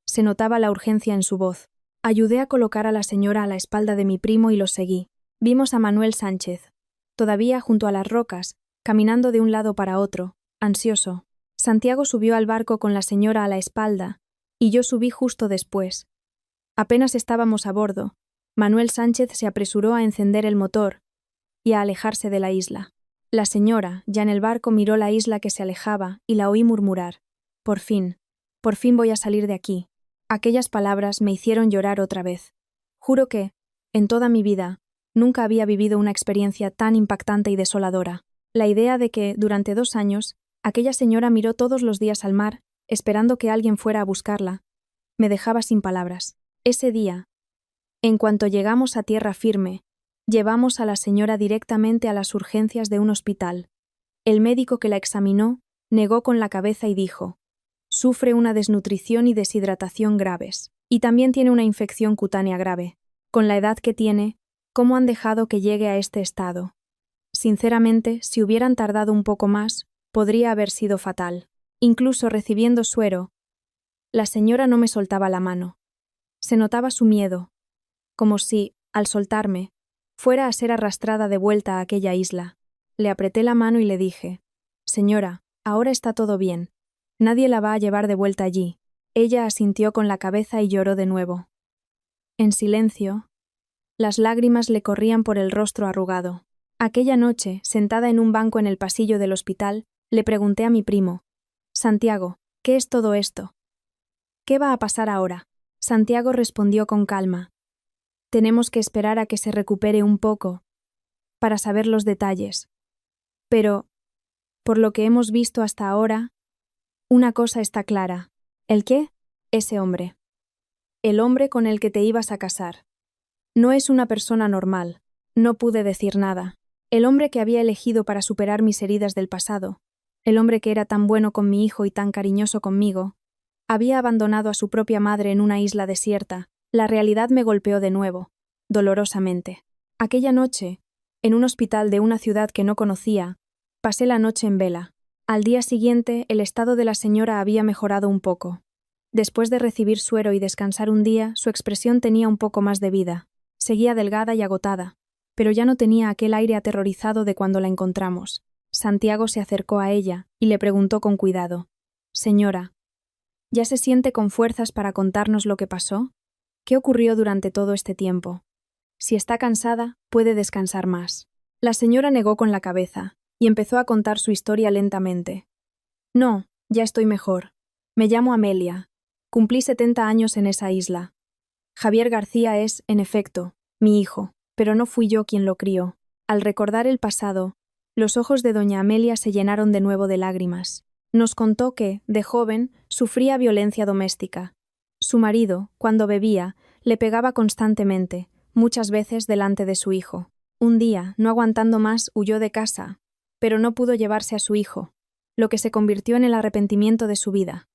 Se notaba la urgencia en su voz. Ayudé a colocar a la señora a la espalda de mi primo y los seguí. Vimos a Manuel Sánchez, todavía junto a las rocas, caminando de un lado para otro, ansioso. Santiago subió al barco con la señora a la espalda, y yo subí justo después. Apenas estábamos a bordo, Manuel Sánchez se apresuró a encender el motor y a alejarse de la isla. La señora, ya en el barco, miró la isla que se alejaba y la oí murmurar: por fin voy a salir de aquí. Aquellas palabras me hicieron llorar otra vez. Juro que, en toda mi vida, nunca había vivido una experiencia tan impactante y desoladora. La idea de que, durante 2 años, aquella señora miró todos los días al mar, esperando que alguien fuera a buscarla, me dejaba sin palabras. Ese día, en cuanto llegamos a tierra firme, llevamos a la señora directamente a las urgencias de un hospital. El médico que la examinó negó con la cabeza y dijo: sufre una desnutrición y deshidratación graves, y también tiene una infección cutánea grave. Con la edad que tiene, ¿cómo han dejado que llegue a este estado? Sinceramente, si hubieran tardado un poco más, podría haber sido fatal. Incluso recibiendo suero, la señora no me soltaba la mano. Se notaba su miedo, como si, al soltarme, fuera a ser arrastrada de vuelta a aquella isla. Le apreté la mano y le dije: señora, ahora está todo bien. Nadie la va a llevar de vuelta allí. Ella asintió con la cabeza y lloró de nuevo. En silencio, las lágrimas le corrían por el rostro arrugado. Aquella noche, sentada en un banco en el pasillo del hospital, le pregunté a mi primo: Santiago, ¿qué es todo esto? ¿Qué va a pasar ahora? Santiago respondió con calma: tenemos que esperar a que se recupere un poco, para saber los detalles. Pero, por lo que hemos visto hasta ahora, una cosa está clara. ¿El qué? Ese hombre. El hombre con el que te ibas a casar. No es una persona normal. No pude decir nada. El hombre que había elegido para superar mis heridas del pasado, el hombre que era tan bueno con mi hijo y tan cariñoso conmigo, había abandonado a su propia madre en una isla desierta. La realidad me golpeó de nuevo, dolorosamente. Aquella noche, en un hospital de una ciudad que no conocía, pasé la noche en vela. Al día siguiente, el estado de la señora había mejorado un poco. Después de recibir suero y descansar un día, su expresión tenía un poco más de vida. Seguía delgada y agotada, pero ya no tenía aquel aire aterrorizado de cuando la encontramos. Santiago se acercó a ella y le preguntó con cuidado: señora, ¿ya se siente con fuerzas para contarnos lo que pasó? ¿Qué ocurrió durante todo este tiempo? Si está cansada, puede descansar más. La señora negó con la cabeza y empezó a contar su historia lentamente. No, ya estoy mejor. Me llamo Amelia. Cumplí 70 años en esa isla. Javier García es, en efecto, mi hijo, pero no fui yo quien lo crió. Al recordar el pasado, los ojos de doña Amelia se llenaron de nuevo de lágrimas. Nos contó que, de joven, sufría violencia doméstica. Su marido, cuando bebía, le pegaba constantemente, muchas veces delante de su hijo. Un día, no aguantando más, huyó de casa, pero no pudo llevarse a su hijo, lo que se convirtió en el arrepentimiento de su vida.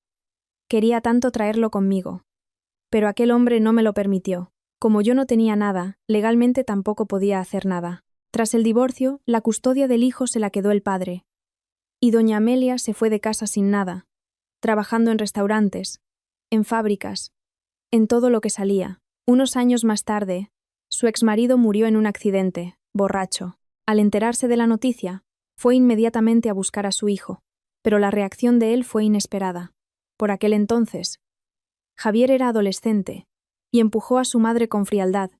Quería tanto traerlo conmigo, pero aquel hombre no me lo permitió. Como yo no tenía nada, legalmente tampoco podía hacer nada. Tras el divorcio, la custodia del hijo se la quedó el padre, y doña Amelia se fue de casa sin nada, trabajando en restaurantes, en fábricas, en todo lo que salía. Unos años más tarde, su exmarido murió en un accidente, borracho. Al enterarse de la noticia, fue inmediatamente a buscar a su hijo, pero la reacción de él fue inesperada. Por aquel entonces, Javier era adolescente y empujó a su madre con frialdad,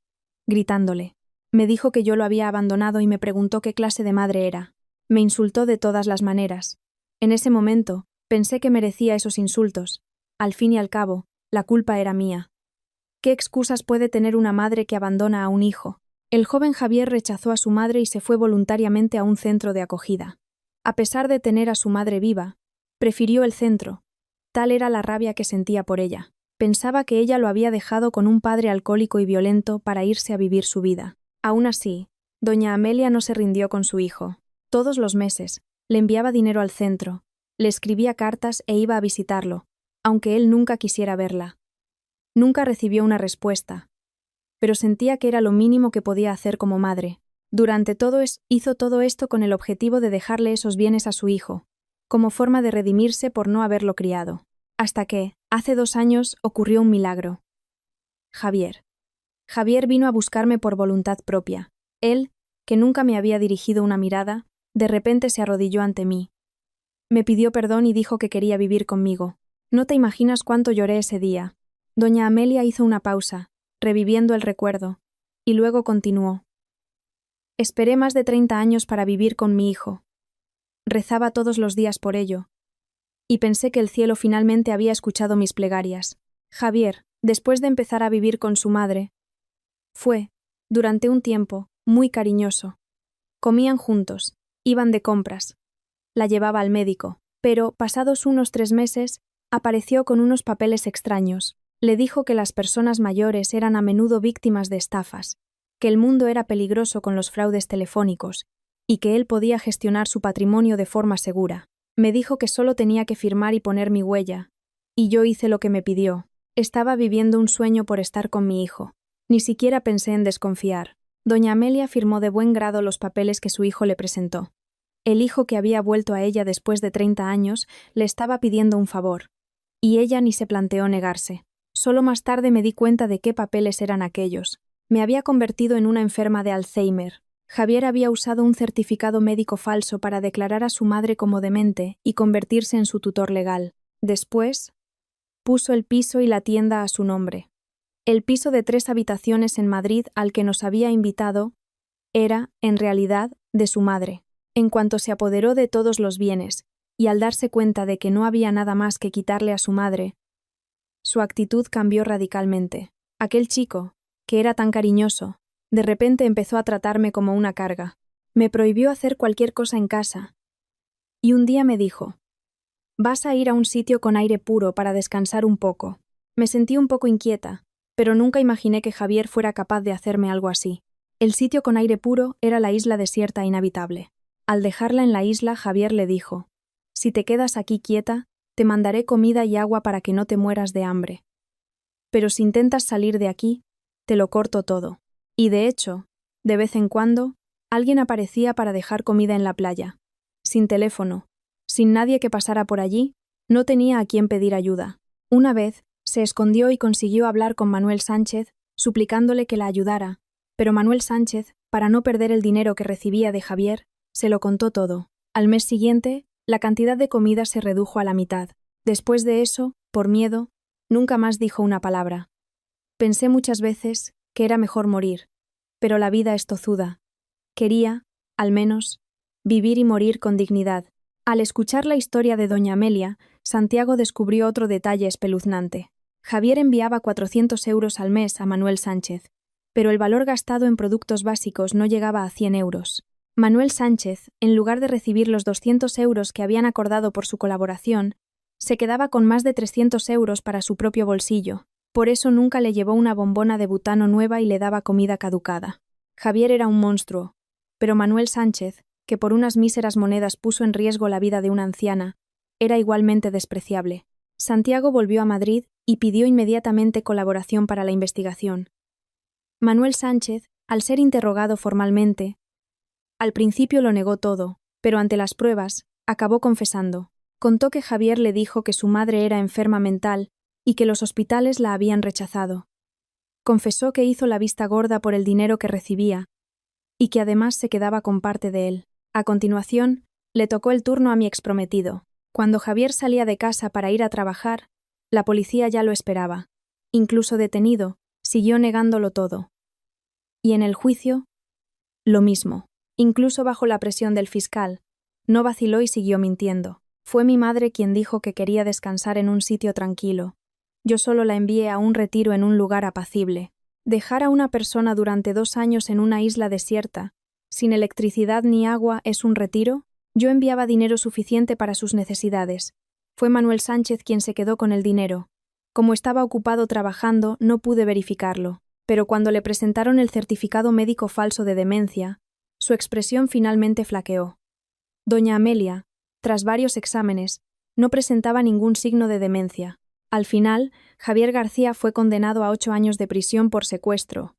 gritándole. Me dijo que yo lo había abandonado y me preguntó qué clase de madre era. Me insultó de todas las maneras. En ese momento, pensé que merecía esos insultos. Al fin y al cabo, la culpa era mía. ¿Qué excusas puede tener una madre que abandona a un hijo? El joven Javier rechazó a su madre y se fue voluntariamente a un centro de acogida. A pesar de tener a su madre viva, prefirió el centro. Tal era la rabia que sentía por ella. Pensaba que ella lo había dejado con un padre alcohólico y violento para irse a vivir su vida. Aún así, doña Amelia no se rindió con su hijo. Todos los meses, le enviaba dinero al centro, Le escribía cartas e iba a visitarlo, aunque él nunca quisiera verla. Nunca recibió una respuesta, pero sentía que era lo mínimo que podía hacer como madre. Hizo todo esto con el objetivo de dejarle esos bienes a su hijo, como forma de redimirse por no haberlo criado. Hasta que, hace 2 años, ocurrió un milagro. Javier. Javier vino a buscarme por voluntad propia. Él, que nunca me había dirigido una mirada, de repente se arrodilló ante mí. Me pidió perdón y dijo que quería vivir conmigo. No te imaginas cuánto lloré ese día. Doña Amelia hizo una pausa, reviviendo el recuerdo, y luego continuó. Esperé más de 30 años para vivir con mi hijo. Rezaba todos los días por ello. Y pensé que el cielo finalmente había escuchado mis plegarias. Javier, después de empezar a vivir con su madre, fue, durante un tiempo, muy cariñoso. Comían juntos, iban de compras. La llevaba al médico, pero, pasados unos 3 meses, apareció con unos papeles extraños. Le dijo que las personas mayores eran a menudo víctimas de estafas, que el mundo era peligroso con los fraudes telefónicos, y que él podía gestionar su patrimonio de forma segura. Me dijo que solo tenía que firmar y poner mi huella, y yo hice lo que me pidió. Estaba viviendo un sueño por estar con mi hijo. Ni siquiera pensé en desconfiar. Doña Amelia firmó de buen grado los papeles que su hijo le presentó. El hijo que había vuelto a ella después de 30 años le estaba pidiendo un favor, y ella ni se planteó negarse. Solo más tarde me di cuenta de qué papeles eran aquellos. Me había convertido en una enferma de Alzheimer. Javier había usado un certificado médico falso para declarar a su madre como demente y convertirse en su tutor legal. Después, puso el piso y la tienda a su nombre. El piso de 3 habitaciones en Madrid al que nos había invitado era, en realidad, de su madre. En cuanto se apoderó de todos los bienes, y al darse cuenta de que no había nada más que quitarle a su madre, su actitud cambió radicalmente. Aquel chico, que era tan cariñoso, de repente empezó a tratarme como una carga. Me prohibió hacer cualquier cosa en casa. Y un día me dijo, «Vas a ir a un sitio con aire puro para descansar un poco». Me sentí un poco inquieta, pero nunca imaginé que Javier fuera capaz de hacerme algo así. El sitio con aire puro era la isla desierta e inhabitable. Al dejarla en la isla, Javier le dijo, «Si te quedas aquí quieta, te mandaré comida y agua para que no te mueras de hambre. Pero si intentas salir de aquí, te lo corto todo». Y de hecho, de vez en cuando, alguien aparecía para dejar comida en la playa. Sin teléfono, sin nadie que pasara por allí, no tenía a quién pedir ayuda. Una vez, se escondió y consiguió hablar con Manuel Sánchez, suplicándole que la ayudara, pero Manuel Sánchez, para no perder el dinero que recibía de Javier, se lo contó todo. Al mes siguiente, la cantidad de comida se redujo a la mitad. Después de eso, por miedo, nunca más dijo una palabra. Pensé muchas veces que era mejor morir, pero la vida es tozuda. Quería, al menos, vivir y morir con dignidad. Al escuchar la historia de doña Amelia, Santiago descubrió otro detalle espeluznante. Javier enviaba 400 euros al mes a Manuel Sánchez, pero el valor gastado en productos básicos no llegaba a 100 euros. Manuel Sánchez, en lugar de recibir los 200 euros que habían acordado por su colaboración, se quedaba con más de 300 euros para su propio bolsillo. Por eso nunca le llevó una bombona de butano nueva y le daba comida caducada. Javier era un monstruo, pero Manuel Sánchez, que por unas míseras monedas puso en riesgo la vida de una anciana, era igualmente despreciable. Santiago volvió a Madrid y pidió inmediatamente colaboración para la investigación. Manuel Sánchez, al ser interrogado formalmente, al principio lo negó todo, pero ante las pruebas, acabó confesando. Contó que Javier le dijo que su madre era enferma mental y que los hospitales la habían rechazado. Confesó que hizo la vista gorda por el dinero que recibía y que además se quedaba con parte de él. A continuación, le tocó el turno a mi exprometido. Cuando Javier salía de casa para ir a trabajar, la policía ya lo esperaba. Incluso detenido, siguió negándolo todo. Y en el juicio, lo mismo. Incluso bajo la presión del fiscal, no vaciló y siguió mintiendo. Fue mi madre quien dijo que quería descansar en un sitio tranquilo. Yo solo la envié a un retiro en un lugar apacible. Dejar a una persona durante 2 años en una isla desierta, sin electricidad ni agua, ¿es un retiro? Yo enviaba dinero suficiente para sus necesidades. Fue Manuel Sánchez quien se quedó con el dinero. Como estaba ocupado trabajando, no pude verificarlo. Pero cuando le presentaron el certificado médico falso de demencia, su expresión finalmente flaqueó. Doña Amelia, tras varios exámenes, No presentaba ningún signo de demencia. Al final, Javier García fue condenado a 8 años de prisión por secuestro,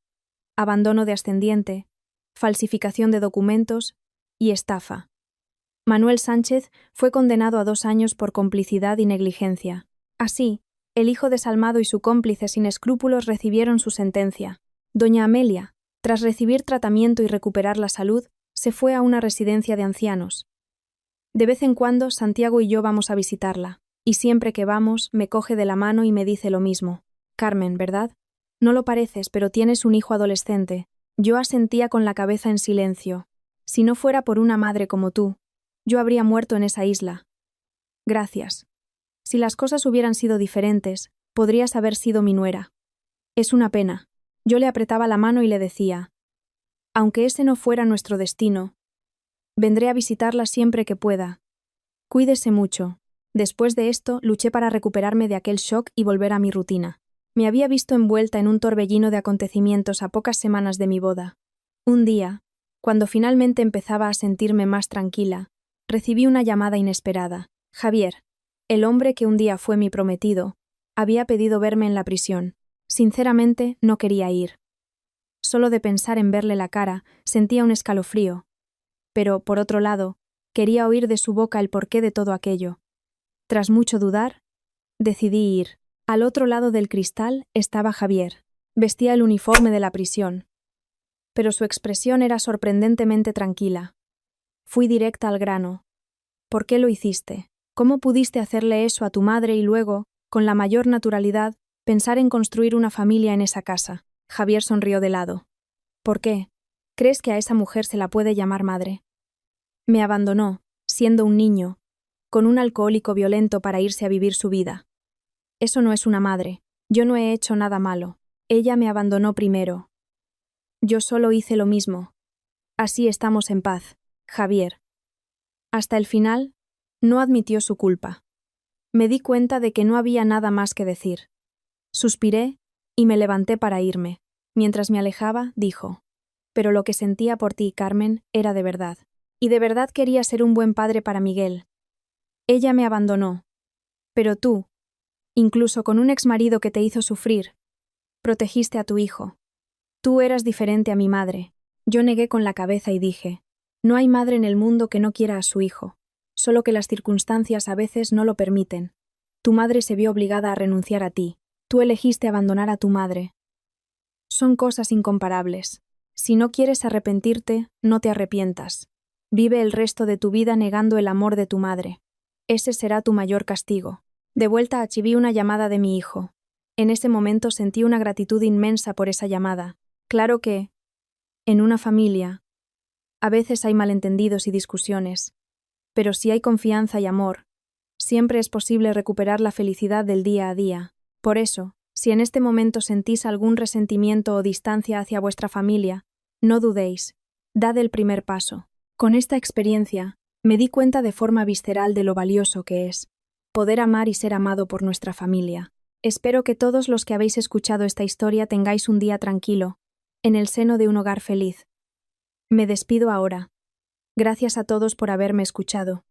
abandono de ascendiente, falsificación de documentos y estafa. Manuel Sánchez fue condenado a 2 años por complicidad y negligencia. Así, el hijo desalmado y su cómplice sin escrúpulos recibieron su sentencia. Doña Amelia, tras recibir tratamiento y recuperar la salud, se fue a una residencia de ancianos. De vez en cuando, Santiago y yo vamos a visitarla, y siempre que vamos, me coge de la mano y me dice lo mismo. Carmen, ¿verdad? No lo pareces, pero tienes un hijo adolescente. Yo asentía con la cabeza en silencio. Si no fuera por una madre como tú, yo habría muerto en esa isla. Gracias. Si las cosas hubieran sido diferentes, podrías haber sido mi nuera. Es una pena. Yo le apretaba la mano y le decía, aunque ese no fuera nuestro destino, vendré a visitarla siempre que pueda. Cuídese mucho. Después de esto, luché para recuperarme de aquel shock y volver a mi rutina. Me había visto envuelta en un torbellino de acontecimientos a pocas semanas de mi boda. Un día, cuando finalmente empezaba a sentirme más tranquila, recibí una llamada inesperada. Javier, el hombre que un día fue mi prometido, había pedido verme en la prisión. Sinceramente, no quería ir. Solo de pensar en verle la cara, sentía un escalofrío. Pero, por otro lado, quería oír de su boca el porqué de todo aquello. Tras mucho dudar, decidí ir. Al otro lado del cristal estaba Javier. Vestía el uniforme de la prisión, pero su expresión era sorprendentemente tranquila. Fui directa al grano. ¿Por qué lo hiciste? ¿Cómo pudiste hacerle eso a tu madre y luego, con la mayor naturalidad, pensar en construir una familia en esa casa? Javier sonrió de lado. ¿Por qué? ¿Crees que a esa mujer se la puede llamar madre? Me abandonó, siendo un niño, con un alcohólico violento para irse a vivir su vida. Eso no es una madre. Yo no he hecho nada malo. Ella me abandonó primero. Yo solo hice lo mismo. Así estamos en paz, Javier. Hasta el final, no admitió su culpa. Me di cuenta de que no había nada más que decir. Suspiré y me levanté para irme. Mientras me alejaba, dijo, pero lo que sentía por ti, Carmen, era de verdad. Y de verdad quería ser un buen padre para Miguel. Ella me abandonó. Pero tú, incluso con un exmarido que te hizo sufrir, protegiste a tu hijo. Tú eras diferente a mi madre. Yo negué con la cabeza y dije, no hay madre en el mundo que no quiera a su hijo, solo que las circunstancias a veces no lo permiten. Tu madre se vio obligada a renunciar a ti. Tú elegiste abandonar a tu madre. Son cosas incomparables. Si no quieres arrepentirte, no te arrepientas. Vive el resto de tu vida negando el amor de tu madre. Ese será tu mayor castigo. De vuelta archiví una llamada de mi hijo. En ese momento sentí una gratitud inmensa por esa llamada. Claro que, en una familia, a veces hay malentendidos y discusiones, pero si hay confianza y amor, siempre es posible recuperar la felicidad del día a día. Por eso, si en este momento sentís algún resentimiento o distancia hacia vuestra familia, no dudéis, dad el primer paso. Con esta experiencia, me di cuenta de forma visceral de lo valioso que es poder amar y ser amado por nuestra familia. Espero que todos los que habéis escuchado esta historia tengáis un día tranquilo, en el seno de un hogar feliz. Me despido ahora. Gracias a todos por haberme escuchado.